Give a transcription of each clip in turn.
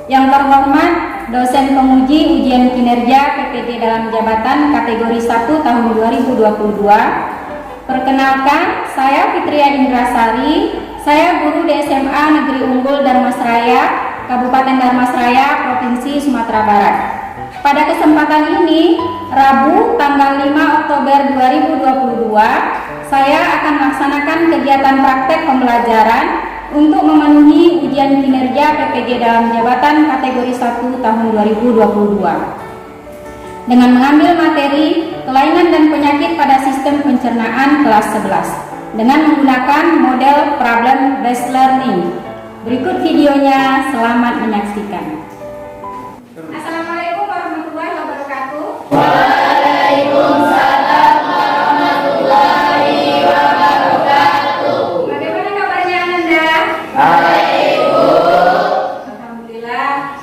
Yang terhormat dosen penguji ujian kinerja PPG dalam jabatan kategori 1 tahun 2022. Perkenalkan, saya Fitria Indrasari, saya guru di SMA Negeri Unggul Darmasraya, Kabupaten Darmasraya, Provinsi Sumatera Barat. Pada kesempatan ini, Rabu tanggal 5 Oktober 2022, saya akan melaksanakan kegiatan praktek pembelajaran untuk memenuhi ujian kinerja PPG dalam jabatan kategori 1 tahun 2022 dengan mengambil materi kelainan dan penyakit pada sistem pencernaan kelas 11 dengan menggunakan model problem based learning. Berikut videonya, selamat menyaksikan. Assalamualaikum warahmatullahi wabarakatuh. Waalaikumsalam warahmatullahi wabarakatuh. Bagaimana kabarnya Anda? Baik, Bu. Alhamdulillah.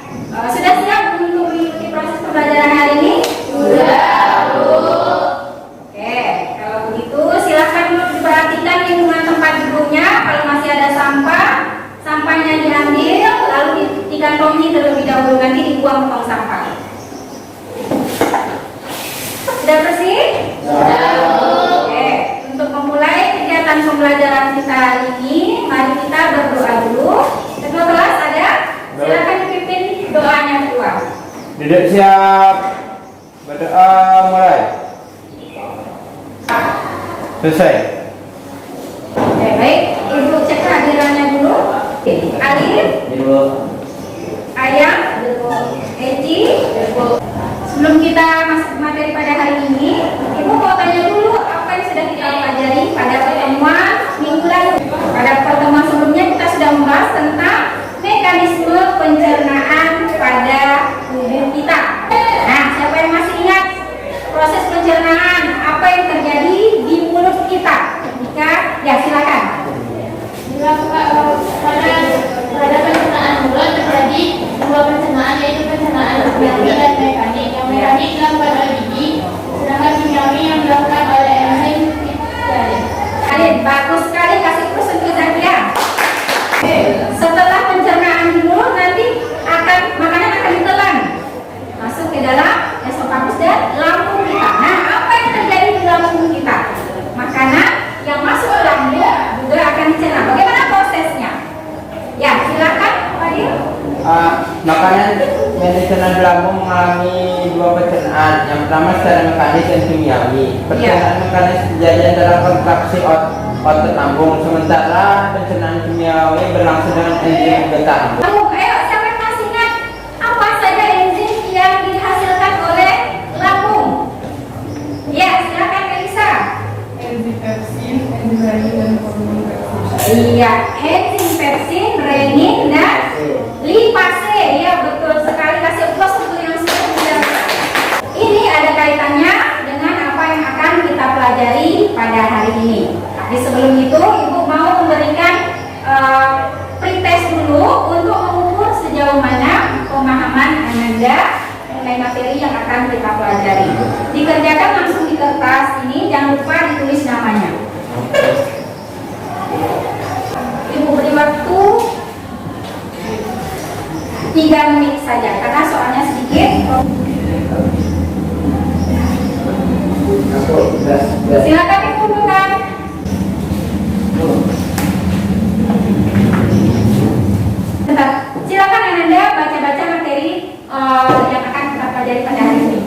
Sudah siap untuk mengikuti proses pembelajaran hari ini? Sudah, Bu. Oke, kalau begitu silakan diperhatikan lingkungan tempat duduknya. Kalau masih ada sampah, sampahnya diambil lalu dikantongi terlebih dahulu, nanti dibuang tong sampah. Sudah bersih? Sudah, Bu. Oke, untuk memulai kegiatan pembelajaran kita hari ini, mari kita berdoa dulu. Ketua kelas ada? Silakan dipimpin doanya ketua. Duduk siap. Berdoa mulai. Selesai. Oke, baik. Ibu cek kehadirannya dulu. Alif, Ibu. Ayam, Eci. Sebelum kita masuk materi pada hari ini, Ibu mau tanya dulu apa yang sudah kita pelajari pada pertemuan minggu lalu. Pada pertemuan sebelumnya kita sudah membahas tentang mekanisme pencernaan pada tubuh kita. Nah, siapa yang masih ingat proses pencernaan? Apa yang terjadi di mulut kita? Ketika, ya silakan. Pada pencernaan mulut terjadi dua pencernaan, yaitu pencernaan kimiawi dan mekanik. Yang mekanik dilakukan oleh gigi, sedangkan kimiawi yang dilakukan oleh enzim. Alin, bagus sekali, kasih terus untuk Zakia. Setelah pencernaan di mulut, nanti makanan akan ditelan masuk ke dalam esofagus dan lambung kita. Nah, apa yang terjadi di lambung kita? Makanan yang masuk ke lambung juga akan dicerna. Bagaimana prosesnya? Ya, silakan, Fadil. Makanan yang dicerna di lambung mengalami dua pencernaan. Yang pertama secara mekanis dan kimiawi. Pencernaan mekanis terjadi dalam kontraksi otot lambung, sementara pencernaan kimiawi berlangsung dengan enzim getah. Ayo, siapa yang masih ingat apa saja enzim yang dihasilkan oleh lambung? Ya, silakan Elisa. Enzim pepsin, enzim renin, dan hormon pepsin. Iya, enzim pepsin, renin, dan lipase. Ya, betul sekali. Kasih applause untuk yang sudah menjawab. Ini ada kaitannya dengan apa yang akan kita pelajari pada hari ini. Tapi sebelum itu, Ibu mau memberikan pretest dulu untuk mengukur sejauh mana pemahaman Anda mengenai materi yang akan kita pelajari. Dikerjakan langsung di kertas ini, jangan lupa ditulis namanya. Ibu beri waktu 3 menit saja karena soalnya sedikit. Silakan dikumpulkan. Bentar, silakan Anda baca-baca materi yang akan kita pelajari pada hari ini.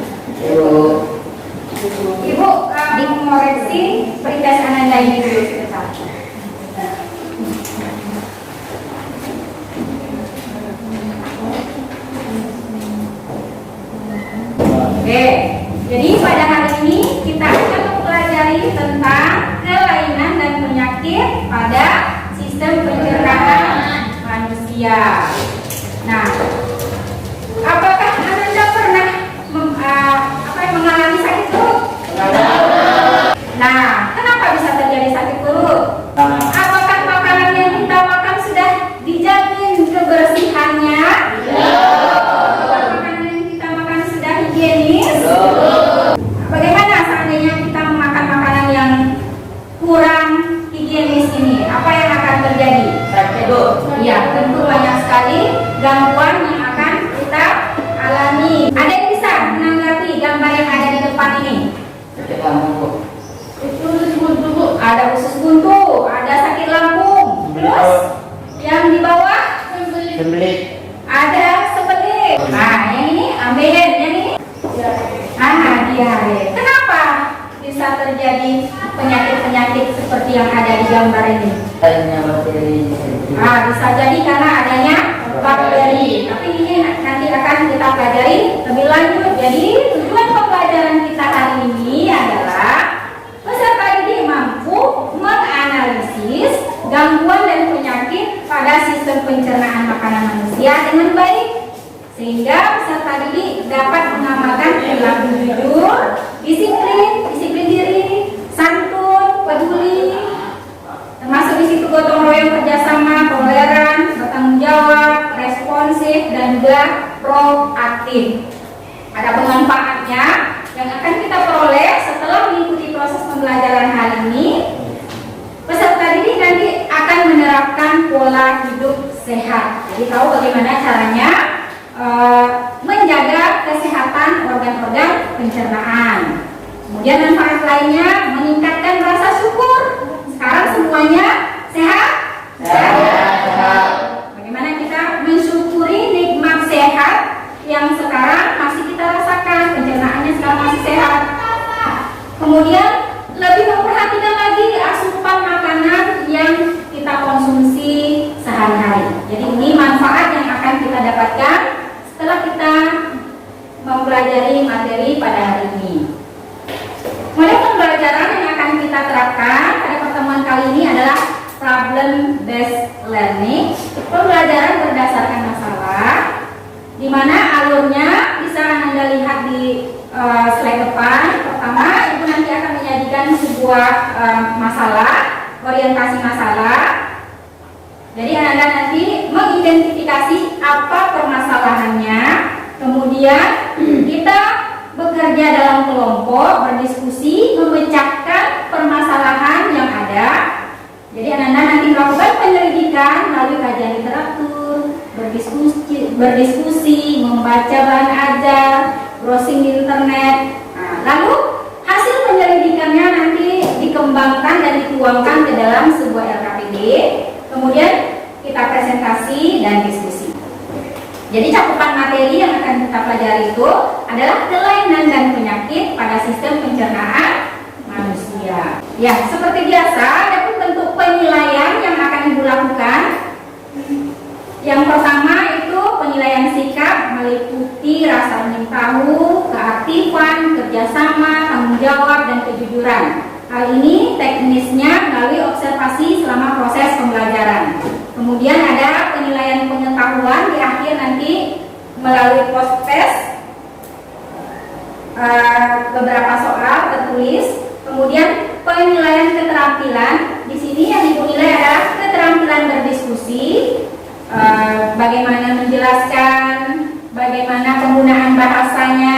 Ibu mengoreksi pretest Anda ini dulu sebentar. Oke, jadi pada hari ini kita akan mempelajari tentang kelainan dan penyakit pada sistem pencernaan manusia. Nah, apakah Anda pernah mengalami sakit perut? Nah, kenapa bisa terjadi sakit perut? Apakah makanan yang kita makan sudah dijamin kebersihannya? Apakah makanan yang kita makan sudah higienis? Bagaimana seandainya kita makan makanan yang kurang higienis ini? Apa yang akan terjadi? Sakit, Bu. Ya, tentu banyak sekali gangguan yang akan buntu, ada sakit lambung. Terus yang di bawah Sembelit. ada sebelit. Nah, yang ini ambeien, yang ini diare. Kenapa bisa terjadi penyakit-penyakit seperti yang ada di gambar ini? Adanya bakteri. Bisa jadi karena adanya bakteri. Tapi ini nanti akan kita pelajari lebih lanjut. Jadi tujuan pembelajaran kita hari ini adalah peserta didik mampu menganalisis gangguan dan penyakit pada sistem pencernaan makanan manusia dengan baik, sehingga peserta didik dapat mengamalkan perilaku jujur, disiplin diri, santun, peduli, termasuk di situ gotong royong, kerjasama, toleran, bertanggung jawab, responsif, dan juga proaktif. Ada manfaatnya yang akan kita peroleh setelah mengikuti proses pembelajaran hari ini. Peserta didik nanti akan menerapkan pola hidup sehat. Jadi tahu bagaimana caranya menjaga kesehatan organ-organ pencernaan. Kemudian manfaat lainnya meningkatkan rasa syukur. Sekarang semuanya sehat? Sehat. Bagaimana kita mensyukuri nikmat sehat yang sekarang masih kita rasakan, pencernaannya sekarang masih sehat. Kemudian lebih memperhatikan lagi asupan makanan yang kita konsumsi sehari-hari. Jadi ini manfaat yang akan kita dapatkan setelah kita mempelajari materi pada hari ini. Model pembelajaran yang akan kita terapkan pada pertemuan kali ini adalah problem based learning, pembelajaran berdasarkan masalah, di mana alurnya bisa Anda lihat di slide depan. Pertama, Ibu nanti akan menyajikan sebuah masalah, orientasi masalah. Jadi Anda nanti mengidentifikasi apa permasalahannya, kemudian kita bekerja dalam kelompok, berdiskusi, memecahkan permasalahan yang ada. Jadi Anda nanti melakukan penyelidikan melalui kajian literatur, berdiskusi, membaca bahan ajar, browsing di internet. Lalu hasil penyelidikannya nanti dikembangkan dan dituangkan ke dalam sebuah LKPD. Kemudian kita presentasi dan diskusi. Jadi cakupan materi yang akan kita pelajari itu adalah kelainan dan penyakit pada sistem pencernaan manusia. Ya, seperti biasa ada pun bentuk penilaian yang akan Ibu lakukan. Yang pertama itu penilaian sikap, meliputi rasa ingin tahu, keaktifan, kerjasama, tanggung jawab, dan kejujuran. Hal ini teknisnya melalui observasi selama proses pembelajaran. Kemudian ada penilaian pengetahuan di akhir nanti melalui post test, beberapa soal tertulis. Kemudian penilaian keterampilan, di sini yang Ibu nilai adalah keterampilan berdiskusi, bagaimana menjelaskan, bagaimana penggunaan bahasanya,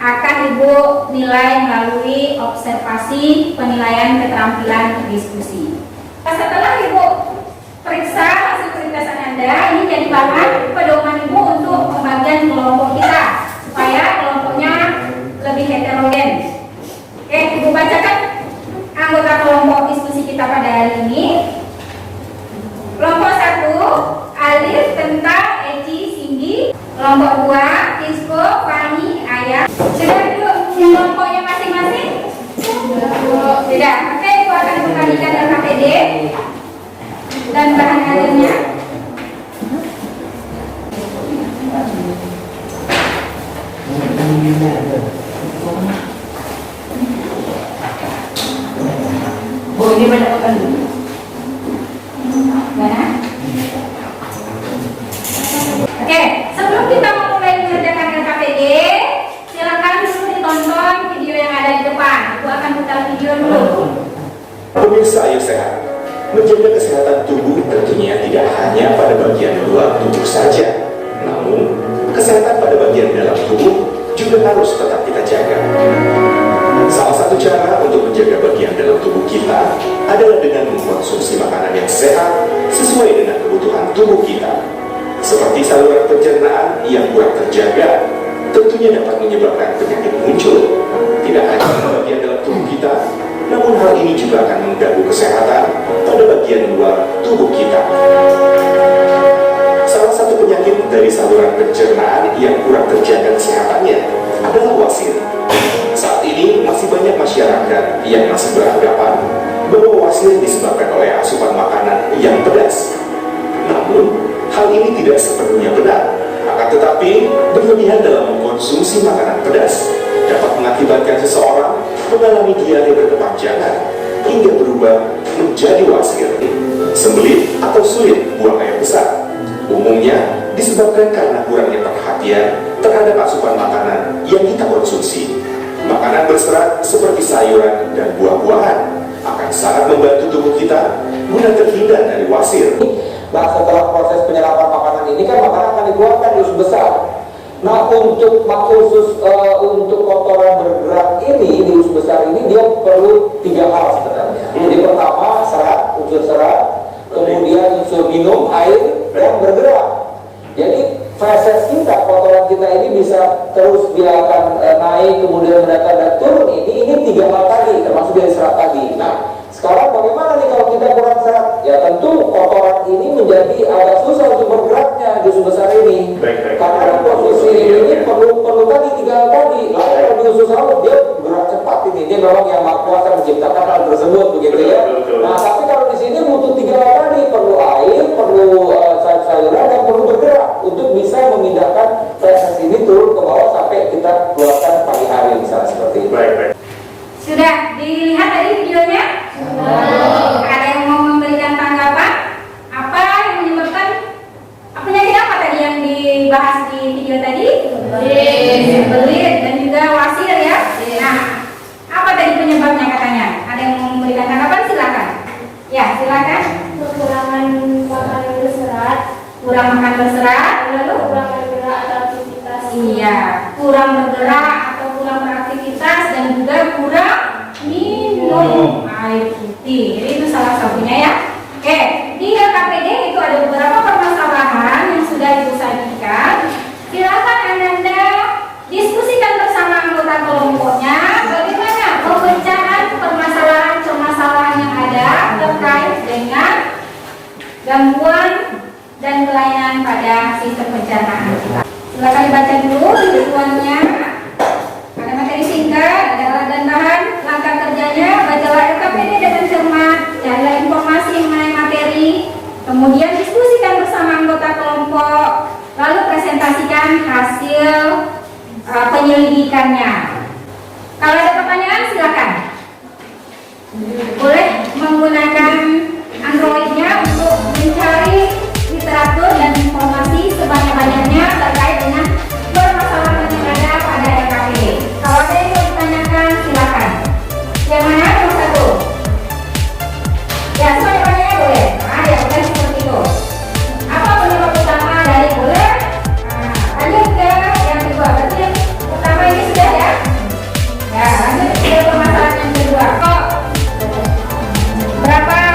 akan Ibu nilai melalui observasi penilaian keterampilan diskusi. Setelah Ibu periksa hasil perintasan Anda, ini jadi bahan pedoman Ibu untuk pembagian kelompok kita supaya kelompoknya lebih heterogen. Oke, Ibu bacakan anggota kelompok diskusi kita pada hari ini. Kelompok 1, Alif, Tenta, Eci, Cindy. Kelompok 2, Tisco, Fani, Ayah. Sudah duduk di kelompoknya masing-masing? Tidak. Oke, Ibu akan memberikan LKPD dan bahan ajarnya. Oh, ini banyak makan. Mana? Oke, sebelum kita memulai mengerjakan LKPD, silakan dulu ditonton video yang ada di depan. Aku akan putar video dulu. Pemirsa Ayo Sehat, menjaga kesehatan tubuh tentunya tidak hanya pada bagian luar tubuh saja, namun kesehatan pada bagian dalam tubuh juga harus tetap kita jaga. Salah satu cara untuk menjaga bagian dalam tubuh kita adalah dengan mengkonsumsi makanan yang sehat sesuai dengan kebutuhan tubuh kita, seperti saluran pencernaan yang kurang terjaga, tentunya dapat menyebabkan penyakit muncul, tidak hanya pada bagian dalam tubuh kita, namun hal ini juga akan mengganggu kesehatan pada bagian luar tubuh kita. Salah satu penyakit dari saluran pencernaan yang kurang terjaga kesehatannya adalah wasir. Saat ini masih banyak masyarakat yang masih beranggapan bahwa wasir disebabkan oleh asupan makanan yang pedas. Namun, hal ini tidak sepenuhnya benar. Akan tetapi, berlebihan dalam mengkonsumsi makanan pedas dapat mengakibatkan seseorang mengalami diare berkepanjangan hingga berubah menjadi wasir, sembelit atau sulit buang air besar. Umumnya disebabkan karena kurangnya perhatian terhadap asupan makanan yang kita konsumsi. Makanan berserat seperti sayuran dan buah-buahan akan sangat membantu tubuh kita guna terhindar dari wasir. Nah, setelah proses penyerapan makanan ini kan makanan akan dikeluarkan di usus besar. Nah, untuk untuk kotoran bergerak ini di usus besar ini dia perlu 3 hal sebenarnya. Jadi pertama unsur serat, kemudian unsur minum, air, dan bergerak. Jadi feses kita, kotoran kita ini bisa terus dia akan naik, kemudian mendatar dan turun. Ini 3 hal tadi, termasuk dari serat tadi. Nah, sekarang bagaimana nih kalau kita kurang serat? Ya tentu kotoran ini menjadi agak susah untuk bergeraknya di usus besar ini. Karena posisi ini perlu tadi 3 hal tadi. Lalu kalau di usus laut dia gerak cepat ini. Dia memang yang Maha Kuasa menciptakan hal tersebut begitu ya. Nah, tapi kalau di sini butuh 3 hal tadi, perlu air, perlu sayur-sayuran, dan perlu bergerak untuk bisa memindahkan feses ini turun ke bawah sampai kita keluarkan pagi hari misalnya seperti itu. Sudah dilihat tadi videonya? Ada yang mau memberikan tanggapan? Apa yang menyebabkan penyakit apa tadi yang dibahas di video tadi? Belit dan juga wasir ya. Nah, apa tadi penyebabnya katanya? Ada yang mau memberikan tanggapan? Silakan. Ya, silakan. Kekurangan makanan berserat, Kurang makan berserat, lalu kurang bergerak atau aktivitas. iya, kurang bergerak atau kurang beraktivitas, dan juga kurang minum air putih. Jadi itu salah satunya ya. Oke, di LKPD itu ada beberapa permasalahan yang sudah Ibu sajikan. Silakan Anda diskusikan bersama anggota kelompoknya bagaimana pemecahan permasalahan-permasalahan yang ada terkait dengan gangguan dan kelainan pada sistem pencernaan kita. Silakan dibaca dulu ketentuannya. Ada materi singkat, ada alat dan bahan, langkah kerjanya, bacalah LKPD dengan cermat, carilah informasi mengenai materi, kemudian diskusikan bersama anggota kelompok, lalu presentasikan hasil penyelidikannya. Kalau ada pertanyaan silakan. Boleh menggunakan Android-nya untuk mencari literatur dan informasi sebanyak-banyaknya terkait dengan permasalahan yang ada pada LKPD. Kalau ada yang mau ditanyakan, silakan. Yang mana nomor 1? Ya, sebanyak-banyaknya boleh. Nah, ya, boleh seperti itu. Apa penyebab utama dari bulan? Lanjut ke yang kedua. Berarti yang pertama ini sudah ya? Ya, lanjut ke permasalahan yang kedua. Kok berapa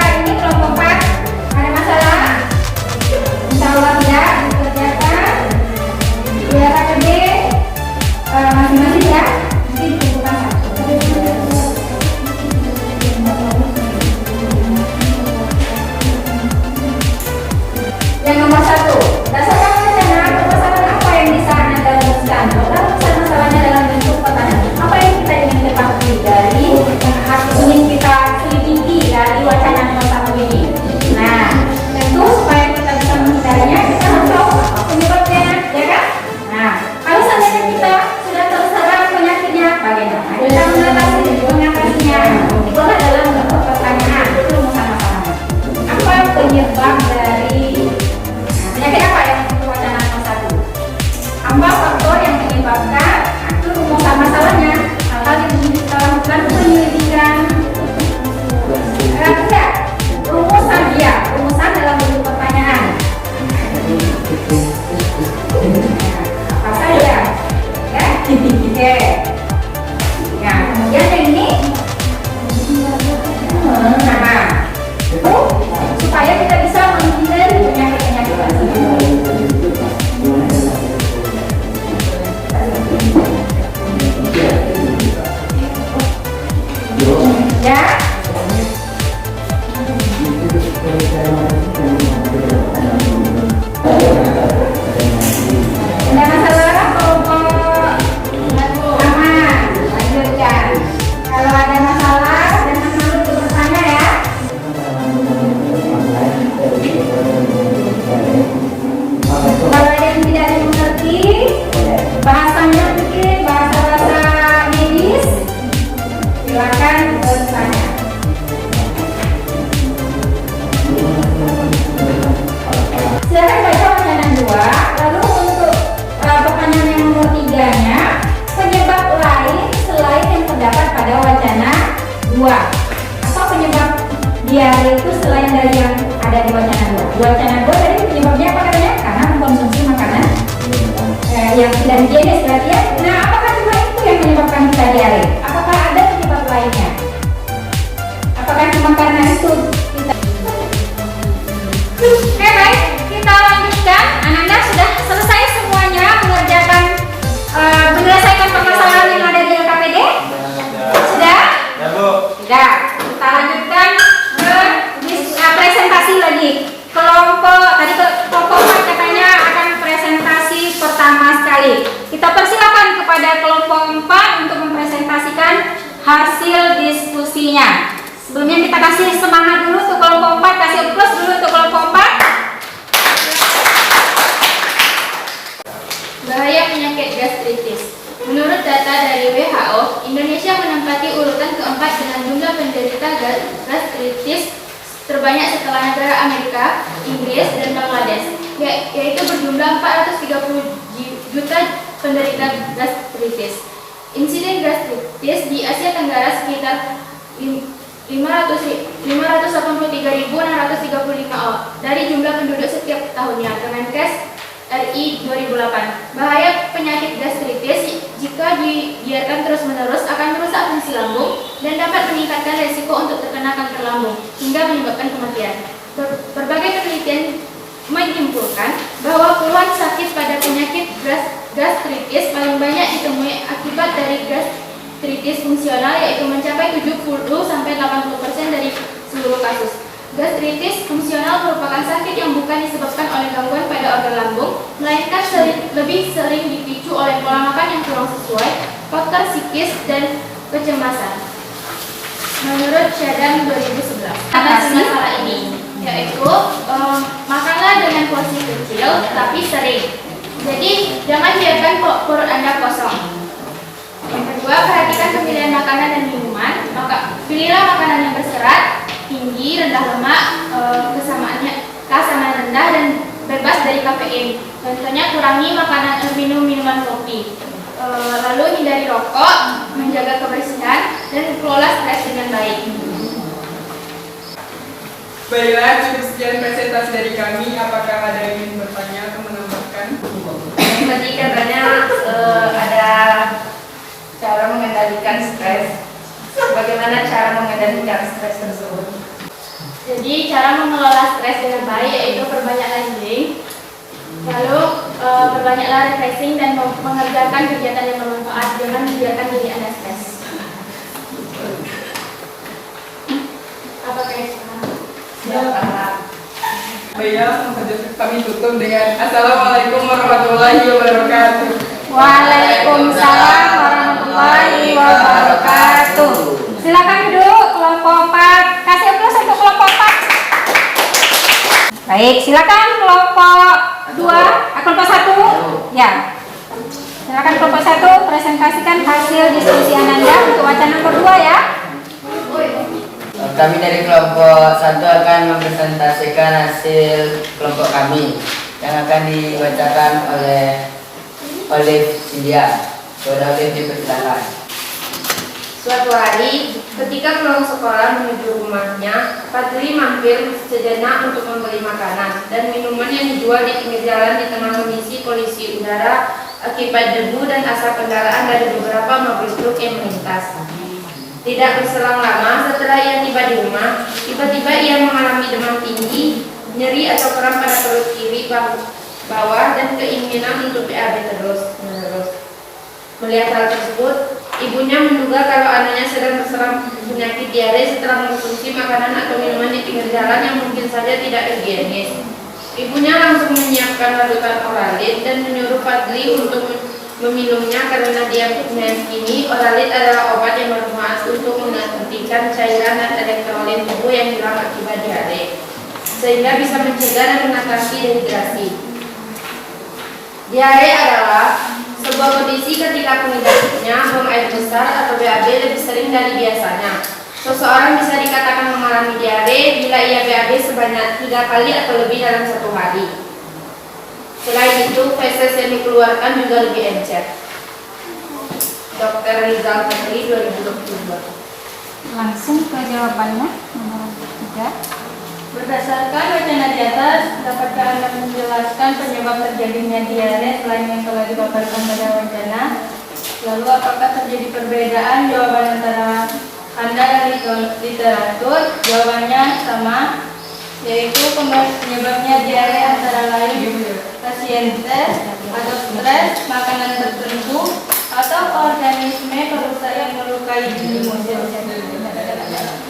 dan jenis berarti ya. Nah, apakah cuma itu yang menyebabkan kita diare? Apakah ada penyebab lainnya? Apakah cuma karena itu kita? Oke, baik, kita lanjutkan. Anak-anak sudah selesai semuanya mengerjakan menyelesaikan permasalahan yang ada di LKPD? Sudah? Ya, Bu. Sudah. Kita lanjutkan ke presentasi lagi. Kelompok 4 katanya akan presentasi pertama sekali. Kita persilakan kepada kelompok 4 untuk mempresentasikan hasil diskusinya. Sebelumnya kita kasih semangat dulu untuk kelompok 4, kasih plus dulu untuk kelompok 4. Bahaya penyakit gastritis. Menurut data dari WHO, Indonesia menempati urutan keempat dengan jumlah penderita gastritis terbanyak setelah negara Amerika, Inggris, dan Bangladesh, yaitu berjumlah 430 juta penderita gastritis. Insiden gastritis di Asia Tenggara sekitar 583.635 dari jumlah penduduk setiap tahunnya. Kemenkes RI 2008. Bahaya penyakit gastritis jika dibiarkan terus-menerus akan merusak fungsi lambung dan dapat meningkatkan resiko untuk terkena kanker lambung hingga menyebabkan kematian. Berbagai penelitian menyimpulkan bahwa keluhan sakit pada penyakit gastritis paling banyak ditemui akibat dari gastritis fungsional, yaitu mencapai 70-80% dari seluruh kasus. Gastritis fungsional merupakan sakit yang bukan disebabkan oleh gangguan pada organ lambung, melainkan lebih sering dipicu oleh pola makan yang kurang sesuai, faktor psikis, dan kecemasan. Menurut Syadam 2011, atas masalah ini, yaitu makanlah dengan porsi kecil tapi sering. Jadi jangan biarkan perut Anda kosong. Yang kedua, perhatikan pemilihan makanan dan minuman. Pilihlah makanan yang berserat, tinggi, rendah lemak, kesamaan rendah, dan bebas dari kafein. Contohnya, kurangi minuman kopi. Lalu hindari rokok, menjaga kebersihan, dan kelola stres dengan baik. Baiklah, cukup sekian presentasi dari kami. Apakah ada yang ingin bertanya atau menambahkan? Tadi katanya ada cara mengendalikan stres. Bagaimana cara mengendalikan stres tersebut? Jadi cara mengelola stres dengan baik yaitu perbanyaklah healing, lalu perbanyaklah refreshing, dan mengerjakan kegiatan yang bermanfaat. Jangan membiarkan diri Anda stres. Apakah yang Baiklah, kami tutup dengan Assalamualaikum warahmatullahi wabarakatuh. Waalaikumsalam warahmatullahi wabarakatuh. Silakan duduk kelompok 4. Kasih plus untuk kelompok 4. Baik, silakan kelompok 2, kelompok 1. Ya. Silakan kelompok 1 presentasikan hasil diskusi Anda untuk wacana kedua ya. Kami dari kelompok 1 akan mempresentasikan hasil kelompok kami yang akan dibacakan oleh Olive Cynthia. Saudara Olive, dipersilakan. Suatu hari, ketika pulang sekolah menuju rumahnya, Fadli mampir sejenak untuk membeli makanan dan minuman yang dijual di pinggir jalan di tengah kondisi polusi udara akibat debu dan asap kendaraan dari beberapa mobil truk yang melintas. Tidak berselang lama setelah ia tiba di rumah, tiba-tiba ia mengalami demam tinggi, nyeri atau kram pada perut kiri, bawah, dan keinginan untuk BAB terus-menerus. Melihat hal tersebut, ibunya menduga kalau anaknya sedang terserang penyakit diare setelah mengkonsumsi makanan atau minuman di pinggir jalan yang mungkin saja tidak higienis. Ibunya langsung menyiapkan larutan Oralit dan menyuruh Fadli untuk meminumnya karena dia meyakini Oralit adalah obat yang bermanfaat untuk menghentikan cairan dan elektrolit tubuh yang hilang akibat diare, sehingga bisa mencegah dan mengatasi dehidrasi. Diare adalah sebuah kondisi ketika pengidapnya buang air besar atau BAB lebih sering dari biasanya. Seseorang bisa dikatakan mengalami diare bila ia BAB sebanyak 3 kali atau lebih dalam 1 hari. Selain itu, feses yang dikeluarkan juga lebih encer. Dr. Rizal Fadli 2022. Langsung ke jawabannya nomor 3. Berdasarkan wacana di atas, dapatkah Anda menjelaskan penyebab terjadinya diare selain yang telah dipaparkan pada wacana. Lalu apakah terjadi perbedaan jawaban antara Anda dari literatur? Jawabannya sama, yaitu penyebabnya diare antara lain pasienses atau stres, makanan tertentu, atau organisme perusak yang melukai imun.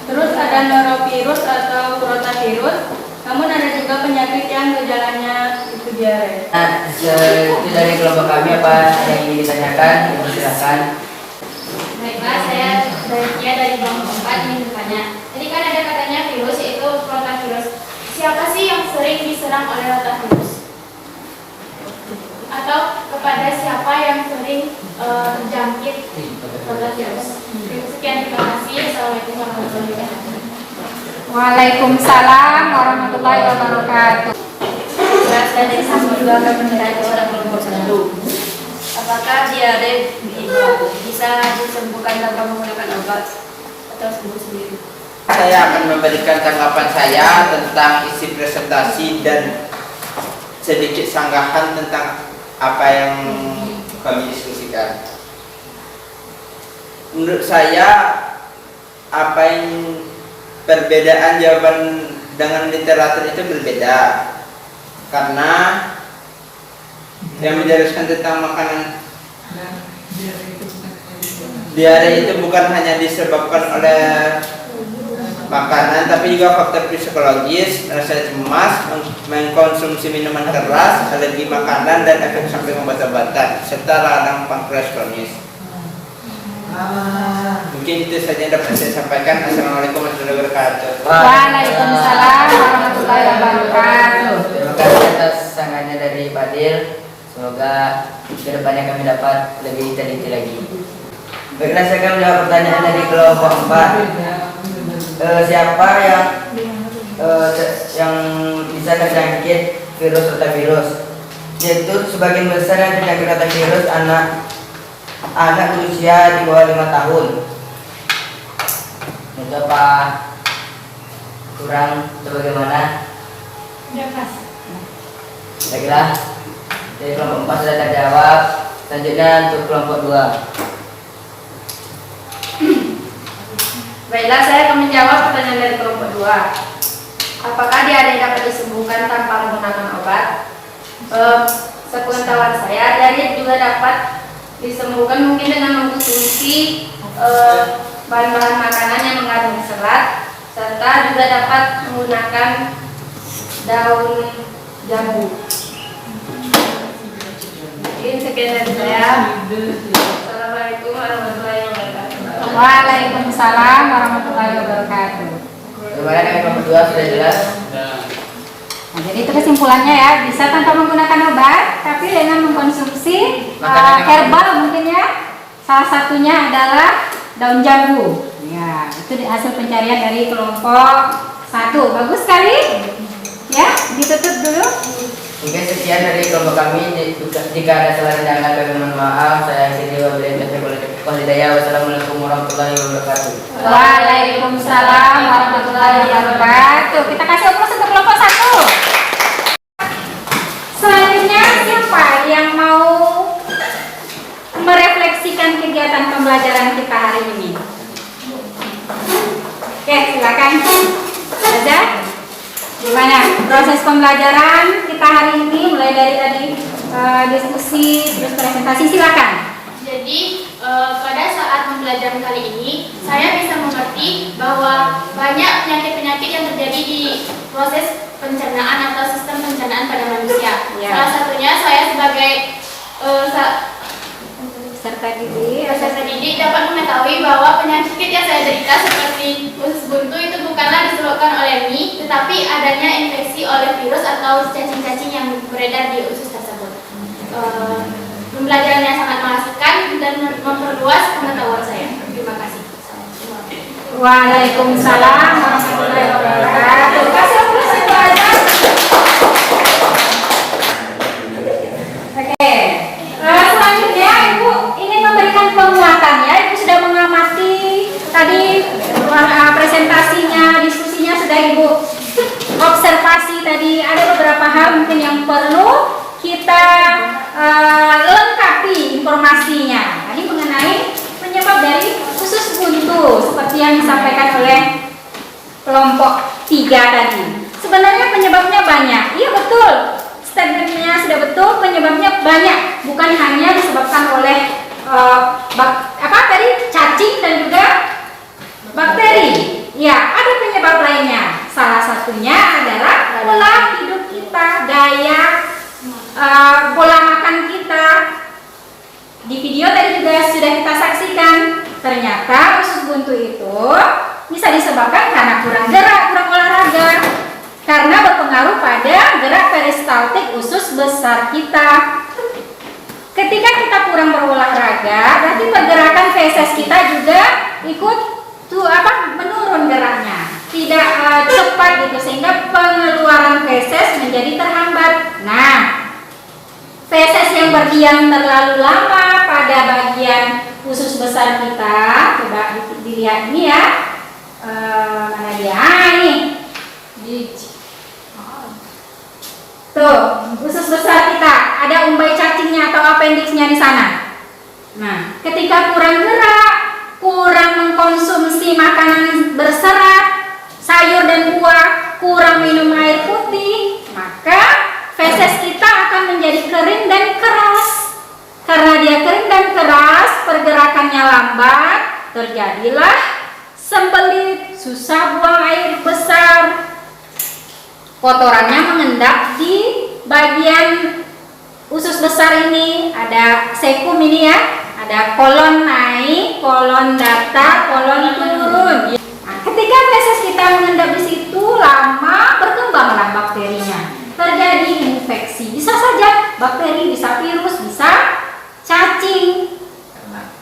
Terus ada norovirus atau rotavirus. Namun ada juga penyakit yang gejalanya itu diare. Nah, itu dari kelompok kami apa yang ingin ditanyakan? Ibu silakan. Baiklah, saya dari kelompok 4 ingin bertanya. Tadi kan ada katanya virus, yaitu rotavirus. Siapa sih yang sering diserang oleh rotavirus? Atau kepada siapa yang sering terjangkit rotavirus? Sekian, terima kasih. Assalamualaikum warahmatullahi wabarakatuh. Waalaikumsalam warahmatullahi wabarakatuh. Dan yang sama juga akan menjadi pada kelompok 1. Apakah diare bisa disembuhkan tanpa menggunakan obat atau sembuh sendiri? Saya akan memberikan tanggapan saya tentang isi presentasi dan sedikit sanggahan tentang apa yang kami diskusikan. Menurut saya, apa yang perbedaan jawaban dengan literatur itu berbeda, karena yang menjelaskan tentang makanan diare itu bukan hanya disebabkan oleh makanan, tapi juga faktor psikologis, rasa cemas, mengkonsumsi minuman keras, alergi makanan, dan efek samping obat-obatan, serta radang pankreas kronis. Mungkin itu saja yang dapat saya sampaikan. Assalamualaikum warahmatullahi wabarakatuh. Waalaikumsalam warahmatullahi wabarakatuh. Terima kasih atas sanggahnya dari Fadil. Semoga kedepannya kami dapat lebih teliti lagi. Baiklah, saya akan menjawab pertanyaan dari kelompok 4. Siapa yang bisa terjangkit virus rotavirus? Yaitu sebagian besar yang terjangkit rotavirus anak berusia di bawah 5 tahun. Itu apa kurang atau bagaimana? Baiklah, dari kelompok 4 sudah terjawab. Selanjutnya untuk kelompok 2. Baiklah, saya akan menjawab pertanyaan dari kelompok 2. Apakah diare dapat disembuhkan tanpa menggunakan obat? Sepengetahuan saya, diare juga dapat disembuhkan mungkin dengan mengkonsumsi bahan-bahan makanan yang mengandung serat, serta juga dapat menggunakan daun jambu. Mungkin sekian dari saya. Assalamualaikum warahmatullahi wabarakatuh. Waalaikumsalam warahmatullahi wabarakatuh. Gimana dengan kelompok 2 sudah jelas? Nah, jadi itu kesimpulannya ya, bisa tanpa menggunakan obat, tapi dengan mengkonsumsi herbal mungkin ya. Salah satunya adalah daun jambu. Ya, itu hasil pencarian dari kelompok 1. Bagus sekali. Ya, ditutup dulu. Mungkin sekian dari kelompok kami. Jika ada salah dan kami mohon maaf. Saya akhiri wabillahi. Wassalamualaikum warahmatullahi wabarakatuh. Waalaikumsalam warahmatullahi wabarakatuh. Kita kasih aplaus untuk kelompok 1. Selanjutnya siapa yang mau merefleksikan kegiatan pembelajaran kita hari ini? Oke, silakan. Saja. Gimana proses pembelajaran kita hari ini, mulai dari tadi diskusi terus presentasi, silakan. Jadi pada saat pembelajaran kali ini saya bisa mengerti bahwa banyak penyakit-penyakit yang terjadi di proses pencernaan atau sistem pencernaan pada manusia. Ya. Salah satunya saya sebagai peserta didik dapat mengetahui bahwa penyakit yang saya derita seperti usus buntu itu bukanlah disebabkan oleh mie, tetapi adanya infeksi oleh virus atau cacing-cacing yang beredar di usus tersebut. Pembelajarannya sangat mengasihkan dan memperluas pengetahuan saya. Terima kasih. Waalaikumsalam warahmatullahi wabarakatuh. Kasih aplaus itu aja. Oke. Selanjutnya Ibu ingin memberikan penguatan ya. Ibu sudah mengamati tadi presentasinya, diskusinya sudah Ibu observasi tadi. Ada beberapa hal mungkin yang perlu kita lengkapi 3 tadi. Sebenarnya penyebabnya banyak. Iya betul. Statementnya sudah betul, penyebabnya banyak. Bukan hanya disebabkan oleh cacing dan juga bakteri. Ya, ada penyebab lainnya. Salah satunya adalah pola hidup kita, gaya pola makan kita. Di video tadi juga sudah kita saksikan, ternyata usus buntu itu bisa disebabkan karena kurang gerak, kurang olahraga, karena berpengaruh pada gerak peristaltik usus besar kita. Ketika kita kurang berolahraga, berarti pergerakan feses kita juga ikut menurun geraknya, tidak cepat gitu, sehingga pengeluaran feses menjadi terhambat. Nah, feses yang berdiam terlalu lama pada bagian usus besar kita, coba dilihat ini ya, mana dia? Ini. Tuh, usus besar kita ada umbai cacingnya atau apendiksnya di sana. Nah, ketika kurang gerak, kurang mengkonsumsi makanan berserat, sayur dan buah, kurang minum air putih, maka feses kita akan menjadi kering dan keras. Karena dia kering dan keras, pergerakannya lambat, terjadilah sembelit, susah buang air besar. Kotorannya mengendap di bagian usus besar ini. Ada sekum ini ya, ada kolon naik, kolon datar, kolon turun. Nah, ketika feses kita mengendap di situ, lama berkembanglah bakterinya, terjadi infeksi. Bisa saja bakteri, bisa virus, bisa cacing.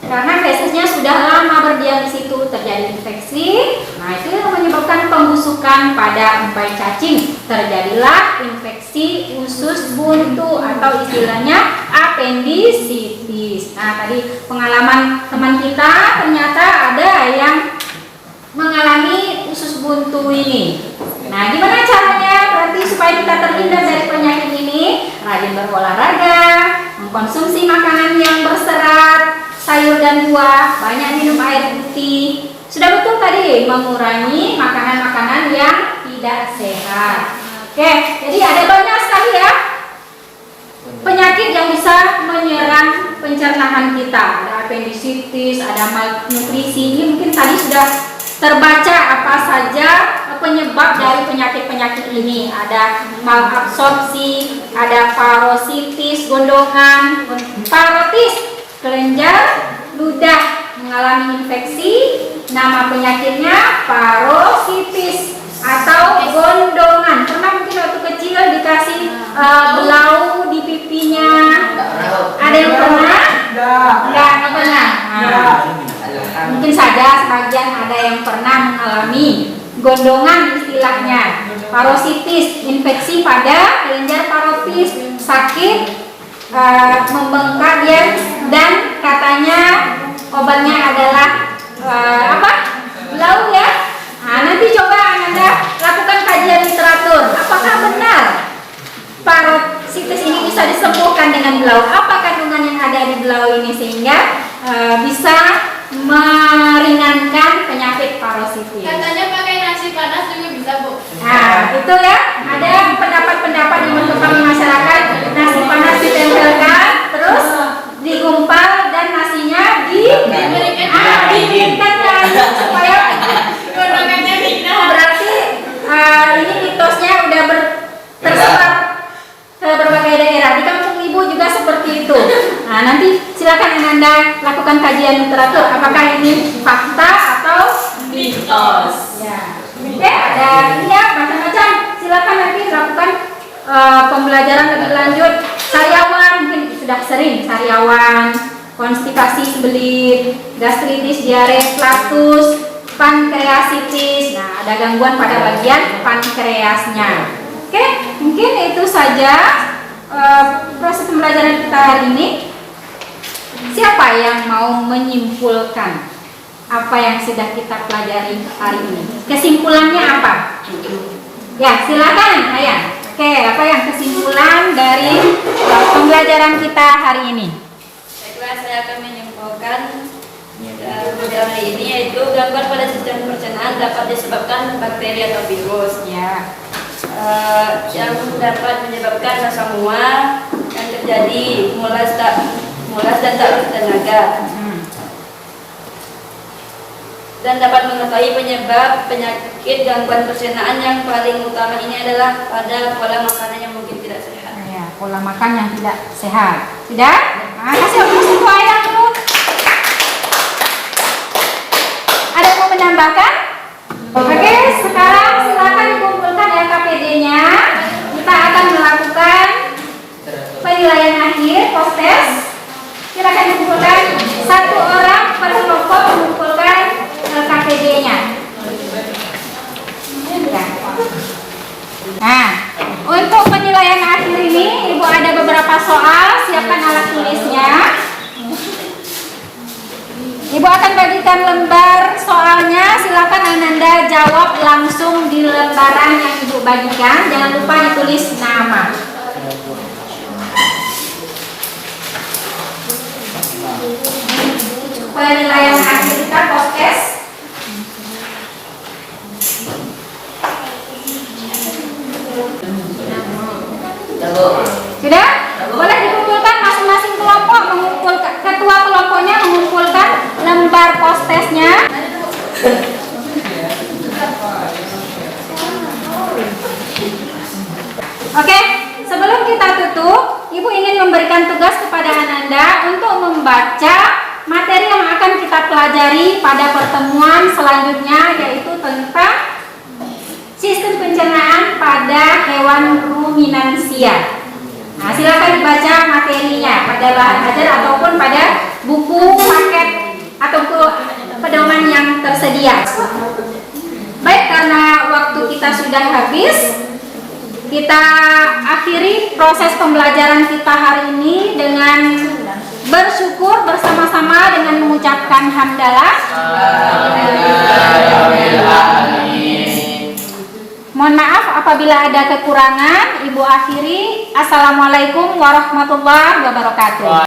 Karena fesesnya sudah lama berdiam di situ, terjadi infeksi. Nah, itu yang menyebabkan pembusukan pada umbai cacing. Terjadilah infeksi usus buntu atau istilahnya apendisitis. Nah, tadi pengalaman teman kita ternyata ada yang mengalami usus buntu ini. Nah, gimana caranya? Berarti supaya kita terhindar dari penyakit ini, rajin berolahraga, mengkonsumsi makanan yang berserat, sayur dan buah, banyak minum air putih. Sudah betul tadi, mengurangi makanan-makanan yang tidak sehat. Oke, jadi ada banyak sekali ya penyakit yang bisa menyerang pencernaan kita. Ada apendisitis, ada malnutrisi. Ini mungkin tadi sudah terbaca apa saja penyebab dari penyakit-penyakit ini. Ada malabsorpsi, ada parositis, gondongan, parotis, kelenjar ludah mengalami infeksi. Nama penyakitnya parositis atau gondongan. Pernah mungkin waktu kecil dikasih belau di pipinya? Ada yang pernah? Enggak pernah. Nah, mungkin saja sebagian ada yang pernah mengalami gondongan istilahnya. Parositis, infeksi pada kelenjar parotis, sakit, membengkak dia, dan katanya obatnya adalah belau ya. Nah, nanti coba Anda lakukan kajian literatur. Apakah benar parositis ini bisa disembuhkan dengan belau? Apa kandungan yang ada di belau ini sehingga bisa meringankan penyakit parositis? Katanya pakai nasi panas juga bisa, Bu. Nah, itu ya. Ada pendapat-pendapat yang berkembang di masyarakat. Nasi panas ditempelkan, terus digumpal dan nasinya diberikan supaya Gondongannya pindah. berarti ini mitosnya udah tersebar ke berbagai daerah. Di kampung ibu juga seperti itu. Nah, nanti silakan Anda lakukan kajian literatur. Apakah ini fakta atau mitos? Ya. Oke, ada ini ya macam-macam. Silakan nanti lakukan pembelajaran lebih lanjut. Sariawan mungkin sudah sering, sariawan, konstipasi sembelit, gastritis, diare, flatus, pankreasitis. Nah, ada gangguan pada bagian pankreasnya. Oke, mungkin itu saja proses pembelajaran kita hari ini. Siapa yang mau menyimpulkan apa yang sudah kita pelajari hari ini? Kesimpulannya apa? Ya, silakan, Ayah. Oke, apa yang kesimpulan dari pembelajaran kita hari ini? Baiklah, saya akan menyimpulkan Dalam hal ini yaitu gangguan pada sistem pencernaan dapat disebabkan bakteri atau virus. Ya. Yang dapat menyebabkan rasa mual yang terjadi mulas dan tak bertenaga. Dan dapat mengetahui penyebab penyakit gangguan pencernaan yang paling utama ini adalah pada pola makanan yang mungkin tidak sehat. Ya, pola makan yang tidak sehat. Tidak? Nah, kasih untuk ayam dulu. Ada yang mau menambahkan? Oke, sekarang silakan dikumpulkan ya KPD-nya. Kita akan melakukan penilaian akhir post test. Silakan dikumpulkan, satu orang per kelompok mengumpulkan KPD-nya. Ya. Nah, untuk penilaian akhir ini, Ibu ada beberapa soal. Siapkan alat tulisnya. Ibu akan bagikan lembar soalnya. Silakan Ananda jawab langsung di lembaran yang Ibu bagikan. Jangan lupa ditulis nama. Penilaian akhir kita post test. Sudah? Boleh dikumpulkan masing-masing kelompok mengumpulkan, ketua kelompoknya mengumpulkan lembar post testnya. Oke, sebelum kita tutup, Ibu ingin memberikan tugas kepada Ananda untuk membaca materi yang akan kita pelajari pada pertemuan selanjutnya, yaitu tentang sistem pencernaan pada hewan ruminansia. Nah, silakan dibaca materinya pada bahan ajar ataupun pada buku paket atau pedoman yang tersedia. Baik, karena waktu kita sudah habis, kita akhiri proses pembelajaran kita hari ini dengan bersyukur bersama-sama dengan mengucapkan hamdalah. Mohon maaf apabila ada kekurangan. Ibu akhiri. Assalamualaikum warahmatullahi wabarakatuh.